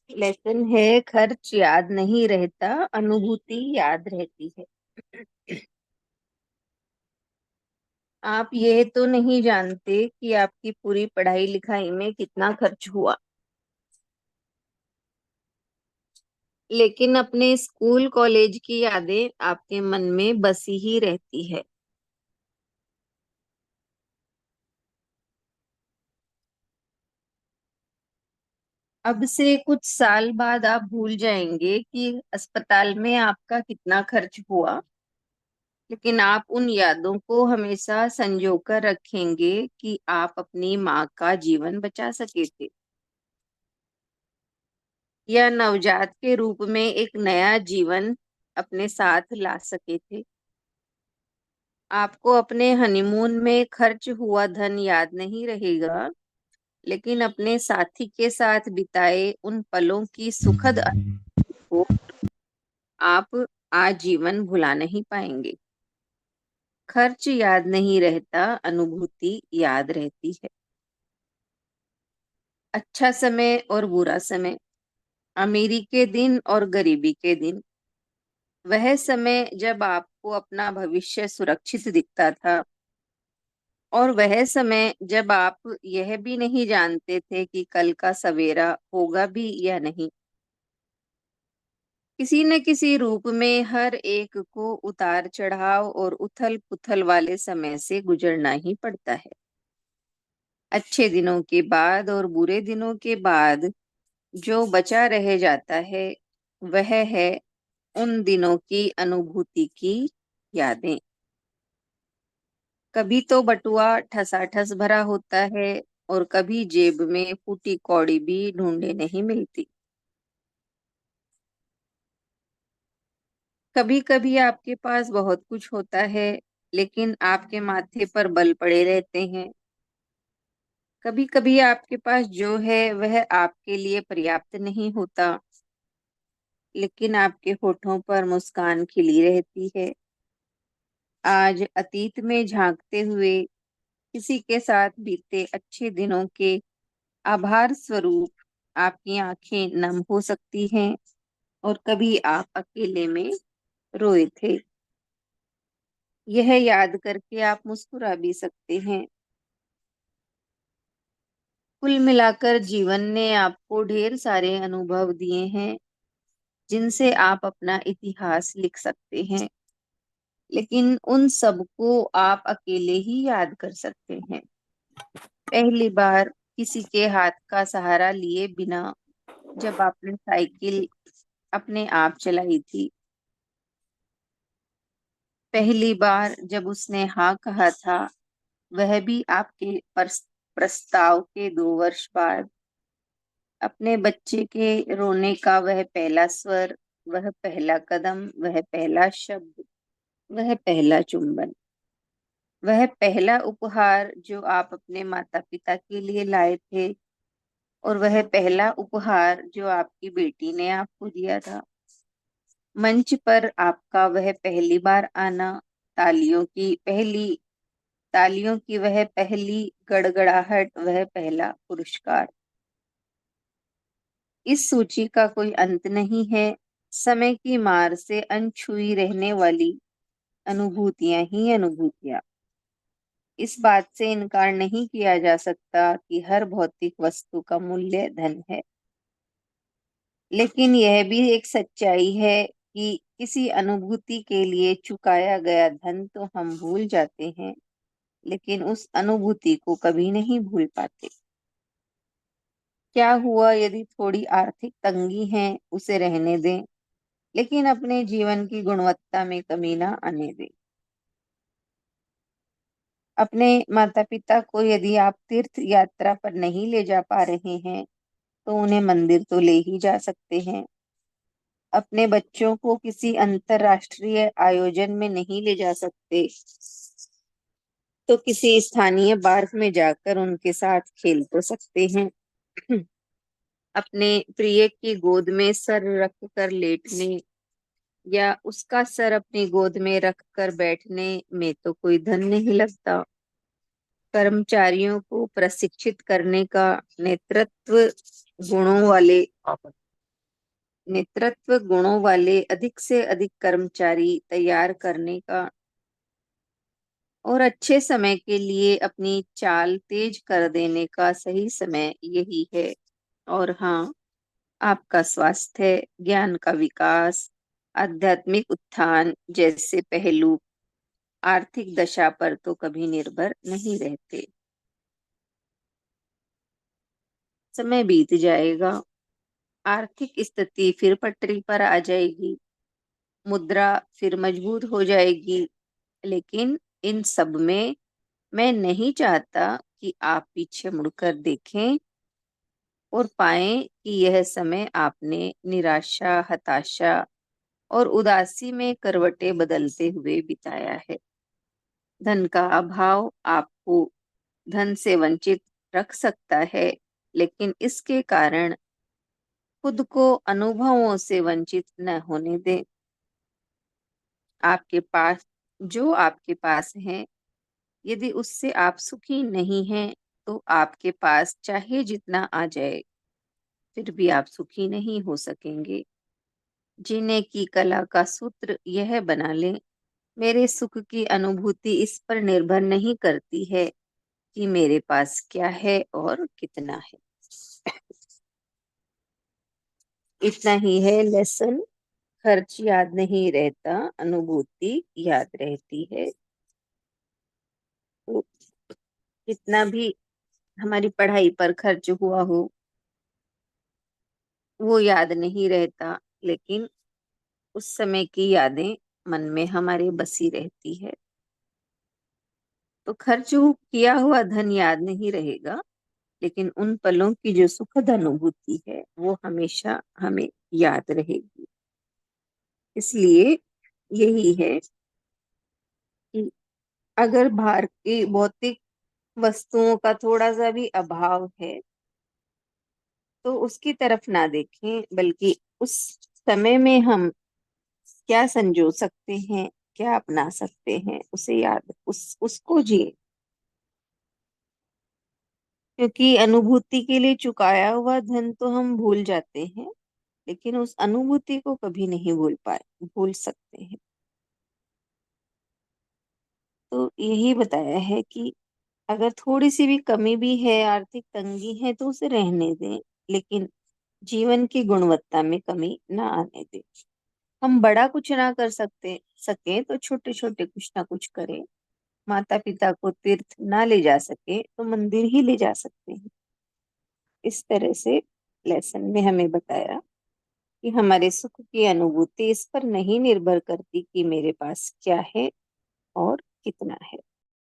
Lesson है, खर्च याद नहीं रहता, अनुभूति याद रहती है। आप ये तो नहीं जानते कि आपकी पूरी पढ़ाई लिखाई में कितना खर्च हुआ, लेकिन अपने स्कूल कॉलेज की यादें आपके मन में बसी ही रहती है। अब से कुछ साल बाद आप भूल जाएंगे कि अस्पताल में आपका कितना खर्च हुआ, लेकिन आप उन यादों को हमेशा संजो कर रखेंगे कि आप अपनी माँ का जीवन बचा सके थे, या नवजात के रूप में एक नया जीवन अपने साथ ला सके थे। आपको अपने हनीमून में खर्च हुआ धन याद नहीं रहेगा, लेकिन अपने साथी के साथ बिताए उन पलों की सुखद अनुभूति को आप आजीवन भुला नहीं पाएंगे। खर्च याद नहीं रहता, अनुभूति याद रहती है। अच्छा समय और बुरा समय, अमीरी के दिन और गरीबी के दिन, वह समय जब आपको अपना भविष्य सुरक्षित दिखता था, और वह समय जब आप यह भी नहीं जानते थे कि कल का सवेरा होगा भी या नहीं। किसी न किसी रूप में हर एक को उतार चढ़ाव और उथल पुथल वाले समय से गुजरना ही पड़ता है। अच्छे दिनों के बाद और बुरे दिनों के बाद जो बचा रह जाता है, वह है उन दिनों की अनुभूति की यादें। कभी तो बटुआ ठसाठस भरा होता है, और कभी जेब में फूटी कौड़ी भी ढूंढे नहीं मिलती। कभी कभी आपके पास बहुत कुछ होता है, लेकिन आपके माथे पर बल पड़े रहते हैं। कभी कभी आपके पास जो है वह आपके लिए पर्याप्त नहीं होता, लेकिन आपके होठों पर मुस्कान खिली रहती है। आज अतीत में झांकते हुए किसी के साथ बीते अच्छे दिनों के आभार स्वरूप आपकी आंखें नम हो सकती हैं, और कभी आप अकेले में रोए थे। यह याद करके आप मुस्कुरा भी सकते हैं। कुल मिलाकर जीवन ने आपको ढेर सारे अनुभव दिए हैं, जिनसे आप अपना इतिहास लिख सकते हैं, लेकिन उन सबको आप अकेले ही याद कर सकते हैं। पहली बार किसी के हाथ का सहारा लिए बिना जब आपने साइकिल अपने आप चलाई थी, पहली बार जब उसने हाँ कहा था, वह भी आपके प्रस्ताव के 2 वर्ष बाद, अपने बच्चे के रोने का वह पहला स्वर, वह पहला कदम, वह पहला शब्द, वह पहला चुंबन, वह पहला उपहार जो आप अपने माता पिता के लिए लाए थे, और वह पहला उपहार जो आपकी बेटी ने आपको दिया था। मंच पर आपका वह पहली बार आना, तालियों की वह पहली गड़गड़ाहट, वह पहला पुरस्कार। इस सूची का कोई अंत नहीं है। समय की मार से अनछुई रहने वाली अनुभूतियां ही अनुभूतियां। इस बात से इनकार नहीं किया जा सकता कि हर भौतिक वस्तु का मूल्य धन है, लेकिन यह भी एक सच्चाई है कि किसी अनुभूति के लिए चुकाया गया धन तो हम भूल जाते हैं, लेकिन उस अनुभूति को कभी नहीं भूल पाते। क्या हुआ यदि थोड़ी आर्थिक तंगी है, उसे रहने दें, लेकिन अपने जीवन की गुणवत्ता में कमी ना आने दें। अपने माता पिता को यदि आप तीर्थ यात्रा पर नहीं ले जा पा रहे हैं, तो उन्हें मंदिर तो ले ही जा सकते हैं। अपने बच्चों को किसी अंतरराष्ट्रीय आयोजन में नहीं ले जा सकते, तो किसी स्थानीय पार्क में जाकर उनके साथ खेल तो सकते हैं। अपने प्रिय की गोद में सर रख कर लेटने, या उसका सर अपनी गोद में रख कर बैठने में तो कोई धन नहीं लगता। कर्मचारियों को प्रशिक्षित करने का नेतृत्व गुणों वाले नेतृत्व गुणों वाले अधिक से अधिक कर्मचारी तैयार करने का और अच्छे समय के लिए अपनी चाल तेज कर देने का सही समय यही है। और हाँ, आपका स्वास्थ्य, ज्ञान का विकास, आध्यात्मिक उत्थान जैसे पहलू आर्थिक दशा पर तो कभी निर्भर नहीं रहते। समय बीत जाएगा, आर्थिक स्थिति फिर पटरी पर आ जाएगी, मुद्रा फिर मजबूत हो जाएगी। लेकिन इन सब में मैं नहीं चाहता कि आप पीछे मुड़कर देखें और पाएं कि यह समय आपने निराशा, हताशा और उदासी में करवटें बदलते हुए बिताया है। धन का अभाव आपको धन से वंचित रख सकता है, लेकिन इसके कारण खुद को अनुभवों से वंचित न होने दें। आपके पास जो आपके पास है, यदि उससे आप सुखी नहीं हैं, तो आपके पास चाहे जितना आ जाए, फिर भी आप सुखी नहीं हो सकेंगे। जीने की कला का सूत्र यह बना लें, मेरे सुख की अनुभूति इस पर निर्भर नहीं करती है कि मेरे पास क्या है और कितना है। इतना ही है लेसन। खर्च याद नहीं रहता, अनुभूति याद रहती है। तो कितना भी हमारी पढ़ाई पर खर्च हुआ हो, वो याद नहीं रहता, लेकिन उस समय की यादें मन में हमारे बसी रहती है। तो किया हुआ धन याद नहीं रहेगा, लेकिन उन पलों की जो सुखद अनुभूति है वो हमेशा हमें याद रहेगी। इसलिए यही है कि अगर बाहर की भौतिक वस्तुओं का थोड़ा सा भी अभाव है, तो उसकी तरफ ना देखें, बल्कि उस समय में हम क्या संजो सकते हैं, क्या अपना सकते हैं, उसे याद उसको जिए। क्योंकि अनुभूति के लिए चुकाया हुआ धन तो हम भूल जाते हैं, लेकिन उस अनुभूति को कभी नहीं भूल सकते हैं। तो यही बताया है कि अगर थोड़ी सी भी कमी भी है, आर्थिक तंगी है, तो उसे रहने दें, लेकिन जीवन की गुणवत्ता में कमी ना आने दें। हम बड़ा कुछ ना कर सके तो छोटे छोटे कुछ ना कुछ करें। माता पिता को तीर्थ ना ले जा सके तो मंदिर ही ले जा सकते हैं। इस तरह से लेसन में हमें बताया कि हमारे सुख की अनुभूति इस पर नहीं निर्भर करती कि मेरे पास क्या है और कितना है।